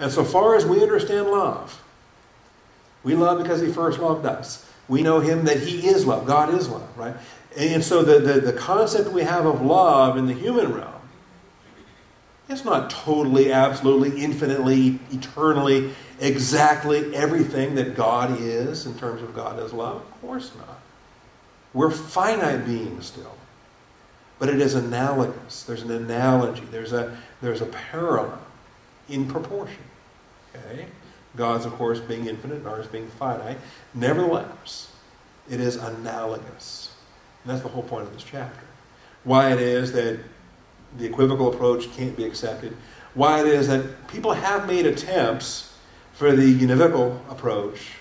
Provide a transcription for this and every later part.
And so far as we understand love, we love because he first loved us. We know him that he is love. God is love, right? And so the concept we have of love in the human realm, it's not totally, absolutely, infinitely, eternally, exactly everything that God is in terms of God as love. Of course not. We're finite beings still. But it is analogous. There's an analogy. There's a parallel in proportion. Okay? God's, of course, being infinite and ours being finite. Nevertheless, it is analogous. And that's the whole point of this chapter. Why it is that the equivocal approach can't be accepted. Why it is that people have made attempts for the univocal approach,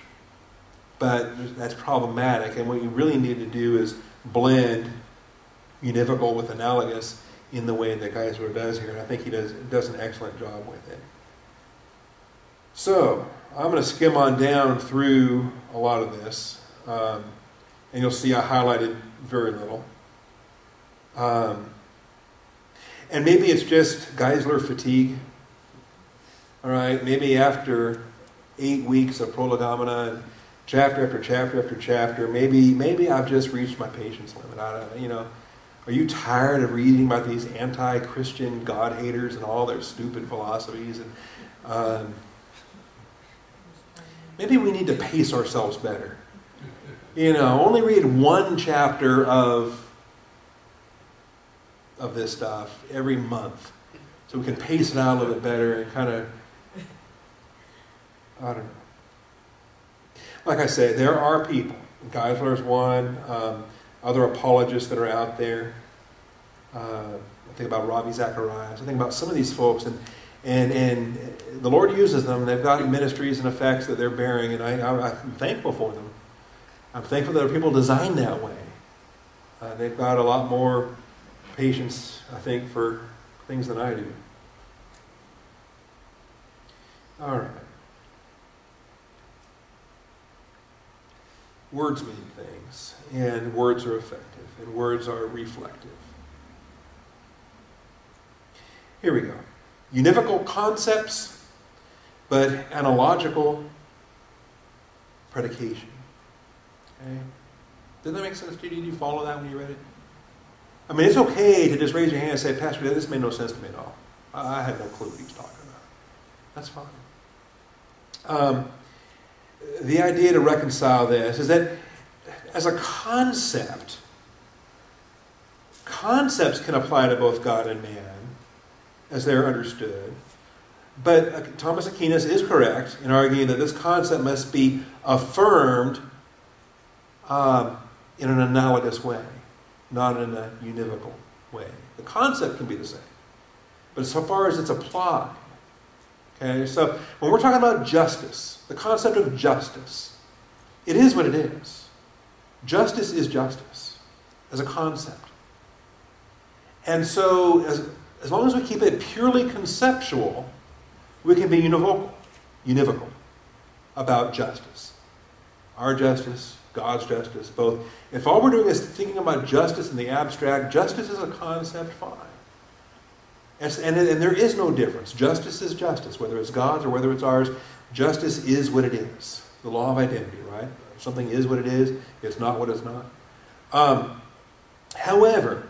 but that's problematic. And what you really need to do is blend univocal with analogous in the way that Geisler does here. And I think he does an excellent job with it. So, I'm going to skim on down through a lot of this. And you'll see I highlighted very little. And maybe it's just Geisler fatigue. All right, maybe after 8 weeks of prolegomena, and chapter after chapter after chapter, maybe I've just reached my patience limit. Are you tired of reading about these anti-Christian God-haters and all their stupid philosophies? And maybe we need to pace ourselves better. Only read one chapter of this stuff every month so we can pace it out a little bit better and kind of, I don't know. Like I say, there are people. Geisler's one. Other apologists that are out there. I think about Ravi Zacharias. I think about some of these folks, and the Lord uses them. They've got ministries and effects that they're bearing, and I'm thankful for them. I'm thankful that there are people designed that way. They've got a lot more patience, I think, for things than I do. All right. Words mean things, and words are effective, and words are reflective. Here we go. Univocal concepts, but analogical predication. Okay? Did that make sense to you? Did you follow that when you read it? I mean, it's okay to just raise your hand and say, Pastor, this made no sense to me at all. I had no clue what he was talking about. That's fine. The idea to reconcile this is that as a concept, concepts can apply to both God and man as they're understood. But Thomas Aquinas is correct in arguing that this concept must be affirmed in an analogous way, not in a univocal way. The concept can be the same, but so far as it's applied. Okay, so when we're talking about justice, the concept of justice, it is what it is. Justice is justice as a concept. And so as long as we keep it purely conceptual, we can be univocal about justice. Our justice, God's justice, both. If all we're doing is thinking about justice in the abstract, justice is a concept, fine. And there is no difference. Justice is justice, whether it's God's or whether it's ours. Justice is what it is. The law of identity, right? Something is what it is. It's not what it's not. However,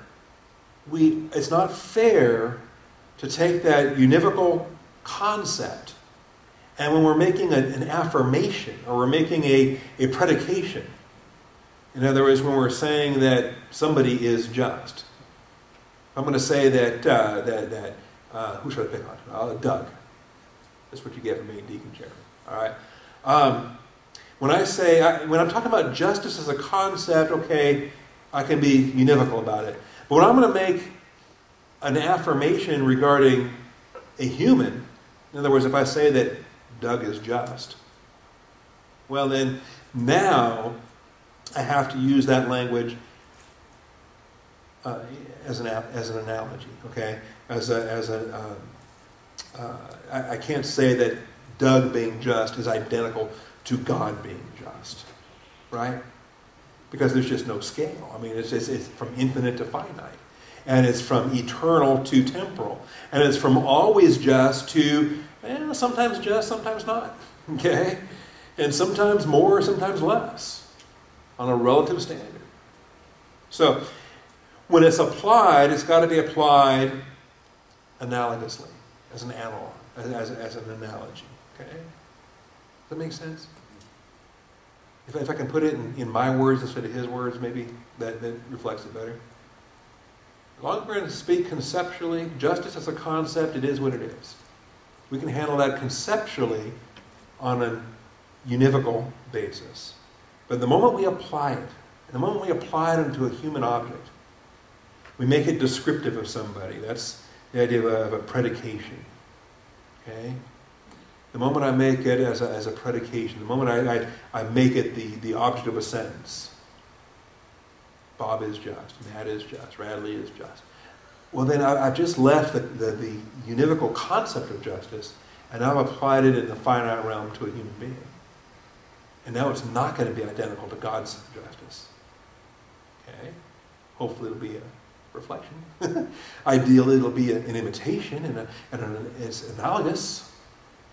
it's not fair to take that univocal concept, and when we're making an affirmation or we're making a predication, in other words, when we're saying that somebody is just, I'm going to say that who should I pick on? Doug. That's what you get from being deacon chairman. All right. When I'm talking about justice as a concept, okay, I can be univocal about it. But when I'm going to make an affirmation regarding a human, in other words, if I say that Doug is just, well then now I have to use that language as an analogy, okay? I can't say that Doug being just is identical to God being just, right? Because there's just no scale. I mean, it's from infinite to finite. And it's from eternal to temporal. And it's from always just to And sometimes just, sometimes not. Okay? And sometimes more, sometimes less. On a relative standard. So, when it's applied, it's got to be applied analogously, as an analog, as an analogy. Okay? Does that make sense? If I can put it in my words instead of his words, maybe that reflects it better. As long as we're going to speak conceptually, justice as a concept, it is what it is. We can handle that conceptually on a univocal basis. But the moment we apply it, the moment we apply it into a human object, we make it descriptive of somebody. That's the idea of a predication. Okay? The moment I make it as a predication, the moment I make it the object of a sentence, Bob is just, Matt is just, Radley is just. Well, then I've just left the univocal concept of justice, and I've applied it in the finite realm to a human being. And now it's not going to be identical to God's justice. Okay? Hopefully it'll be a reflection. Ideally it'll be an imitation, and it's analogous.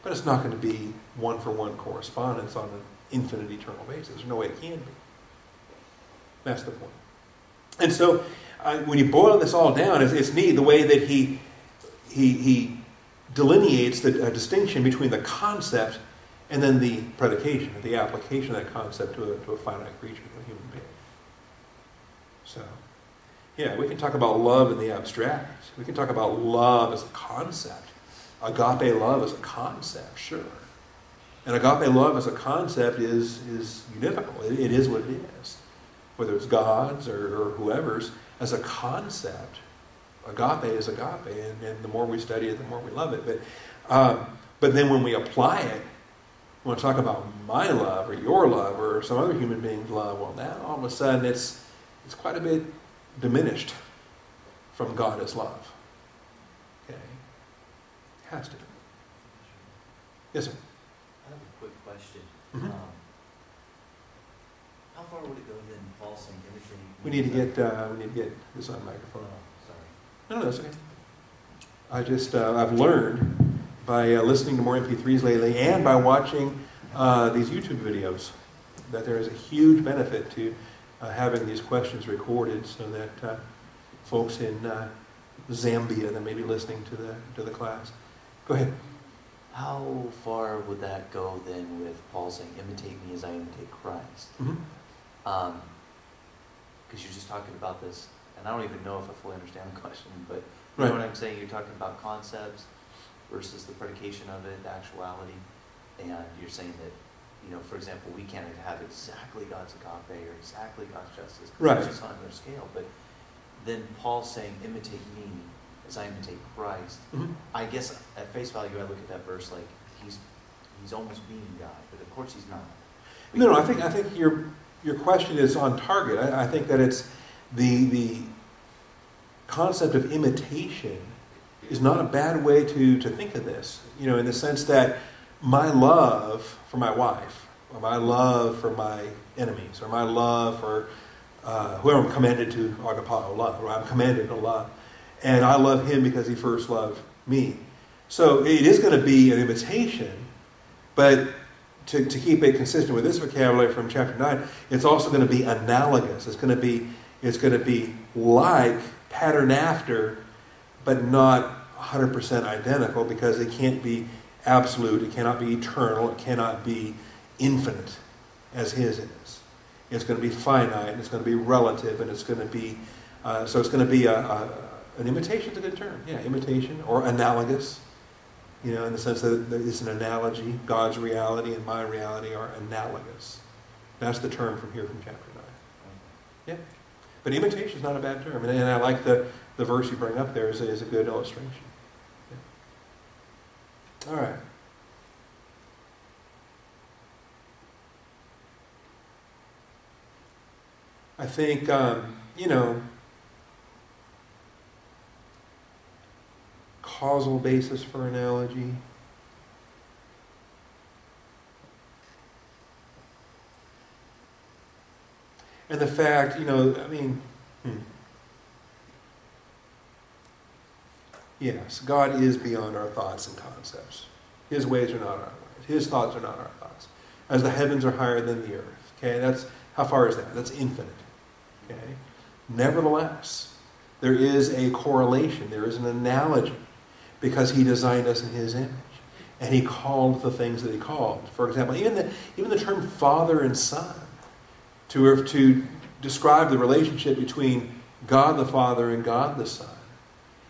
But it's not going to be one-for-one correspondence on an infinite eternal basis. There's no way it can be. That's the point. And so, when you boil this all down, it's neat the way that he delineates a distinction between the concept and then the predication, or the application of that concept to a finite creature, to a human being. So, yeah, we can talk about love in the abstract. We can talk about love as a concept. Agape love as a concept, sure. And agape love as a concept is univocal. It is what it is. Whether it's God's or whoever's, as a concept, agape is agape. And the more we study it, the more we love it. But then when we apply it, when we talk about my love or your love or some other human being's love, well, now all of a sudden it's quite a bit diminished from God as love. Okay? Has to. Yes, sir. I have a quick question. Mm-hmm. How far would it go then, Paul saying imitating? We need to get this on microphone. Oh, No, sorry. that's okay. I've learned by listening to more MP3s lately and by watching these YouTube videos that there is a huge benefit to having these questions recorded so that folks in Zambia that may be listening to the class. Go ahead. How far would that go then with Paul saying, imitate me as I imitate Christ? Mm-hmm. Because you're just talking about this, and I don't even know if I fully understand the question, but you know what I'm saying? You're talking about concepts versus the predication of it, the actuality, and you're saying that, you know, for example, we can't have exactly God's agape or exactly God's justice, because it's just on their scale, but then Paul's saying, imitate me as I imitate Christ. Mm-hmm. I guess at face value, I look at that verse like he's almost being God, but of course he's not. No, I think your question is on target. I think that it's the concept of imitation is not a bad way to think of this. You know, in the sense that my love for my wife, or my love for my enemies, or my love for whoever I'm commanded to agapao love, or I'm commanded to love. And I love him because he first loved me. So it is going to be an imitation, but to keep it consistent with this vocabulary from chapter 9, it's also going to be analogous. It's going to be like, pattern after, but not 100% identical, because it can't be absolute, it cannot be eternal, it cannot be infinite as his is. It's going to be finite, and it's going to be relative, and it's going to be, so it's going to be an imitation is a good term. Yeah, imitation, or analogous, you know, in the sense that it's an analogy. God's reality and my reality are analogous. That's the term from here from chapter 9. Yeah. But imitation is not a bad term. And I like the verse you bring up there is a good illustration. Yeah. All right. I think, you know, causal basis for analogy. And the fact, you know, I mean, yes, God is beyond our thoughts and concepts. His ways are not our ways. His thoughts are not our thoughts. As the heavens are higher than the earth. Okay, how far is that? That's infinite. Okay. Nevertheless, there is a correlation. There is an analogy because He designed us in His image. And He called the things that He called. For example, even the term Father and Son to describe the relationship between God the Father and God the Son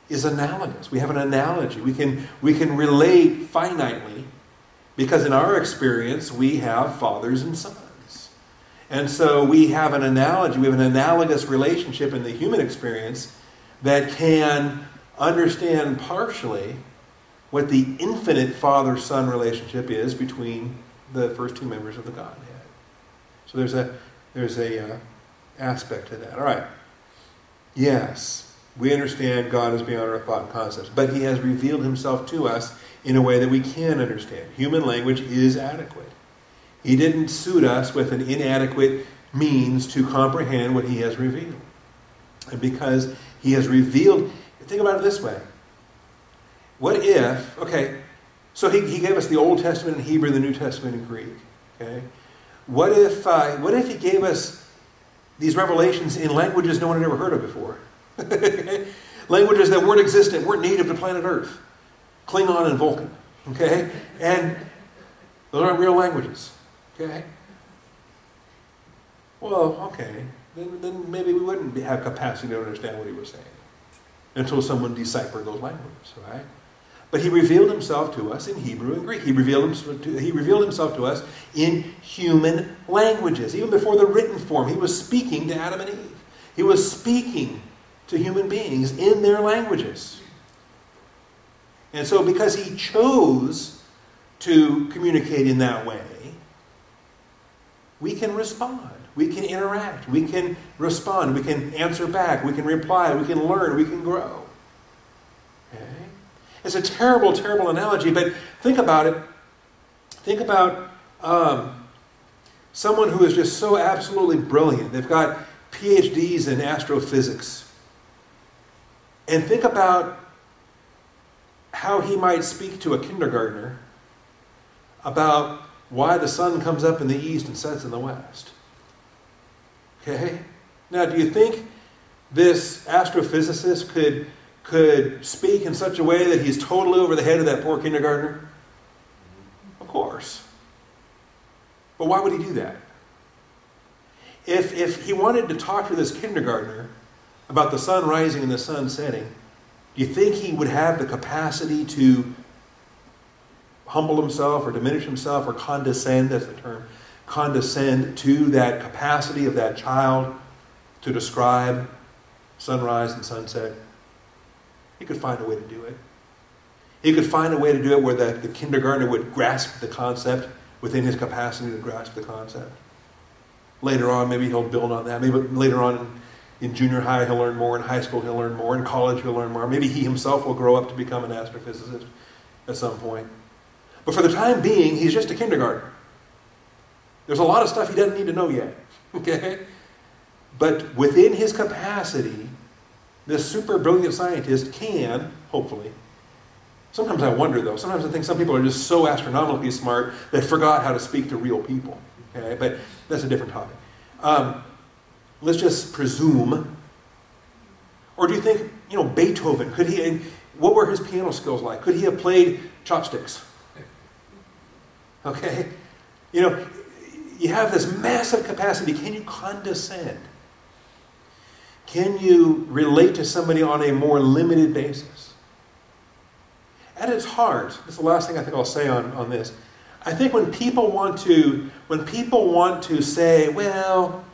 is analogous. We have an analogy. We can relate finitely because in our experience we have fathers and sons. And so we have an analogy. We have an analogous relationship in the human experience that can understand partially what the infinite Father-Son relationship is between the first two members of the Godhead. So there's a aspect to that. All right. Yes, we understand God is beyond our thought and concepts, but He has revealed Himself to us in a way that we can understand. Human language is adequate. He didn't suit us with an inadequate means to comprehend what He has revealed. And because He has revealed, think about it this way. What if, okay, so he gave us the Old Testament in Hebrew, the New Testament in Greek. Okay? What if He gave us these revelations in languages no one had ever heard of before? Languages that weren't existent, weren't native to planet Earth. Klingon and Vulcan. Okay? And those aren't real languages. Okay? Well, okay. Then maybe we wouldn't have capacity to understand what He was saying until someone deciphered those languages, right? But He revealed Himself to us in Hebrew and Greek. He revealed Himself to us in human languages. Even before the written form, He was speaking to Adam and Eve. He was speaking to human beings in their languages. And so because He chose to communicate in that way, we can respond. We can interact. We can respond. We can answer back. We can reply. We can learn. We can grow. Okay? It's a terrible, terrible analogy, but think about it. Think about someone who is just so absolutely brilliant. They've got PhDs in astrophysics. And think about how he might speak to a kindergartner about why the sun comes up in the east and sets in the west. Okay? Now, do you think this astrophysicist could speak in such a way that he's totally over the head of that poor kindergartner? Of course. But why would he do that? If he wanted to talk to this kindergartner about the sun rising and the sun setting, do you think he would have the capacity to humble himself or diminish himself or condescend, that's the term, condescend to that capacity of that child to describe sunrise and sunset? He could find a way to do it. He could find a way to do it where the kindergartner would grasp the concept within his capacity to grasp the concept. Later on, maybe he'll build on that. Maybe later on in junior high he'll learn more. In high school he'll learn more. In college he'll learn more. Maybe he himself will grow up to become an astrophysicist at some point. But for the time being, he's just a kindergartner. There's a lot of stuff he doesn't need to know yet. Okay? But within his capacity, this super brilliant scientist can, hopefully. Sometimes I wonder, though. Sometimes I think some people are just so astronomically smart they forgot how to speak to real people. Okay? But that's a different topic. Let's just presume. Or do you think, Beethoven, what were his piano skills like? Could he have played chopsticks? Okay? You have this massive capacity. Can you condescend? Can you relate to somebody on a more limited basis? At its heart, this is the last thing I think I'll say on this. I think when people want to say, well,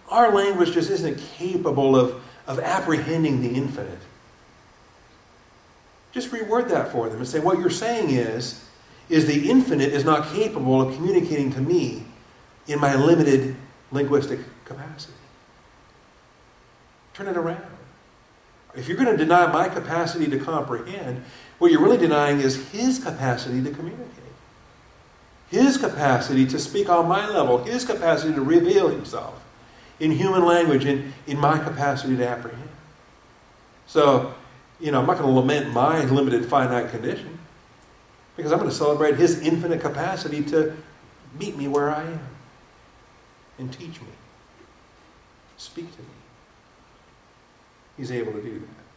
our language just isn't capable of apprehending the infinite, just reword that for them and say, what you're saying is the infinite is not capable of communicating to me in my limited linguistic capacity. Turn it around. If you're going to deny my capacity to comprehend, what you're really denying is His capacity to communicate. His capacity to speak on my level. His capacity to reveal Himself in human language, in my capacity to apprehend. So, I'm not going to lament my limited finite condition. Because I'm going to celebrate his infinite capacity to meet me where I am and teach me, speak to me. He's able to do that.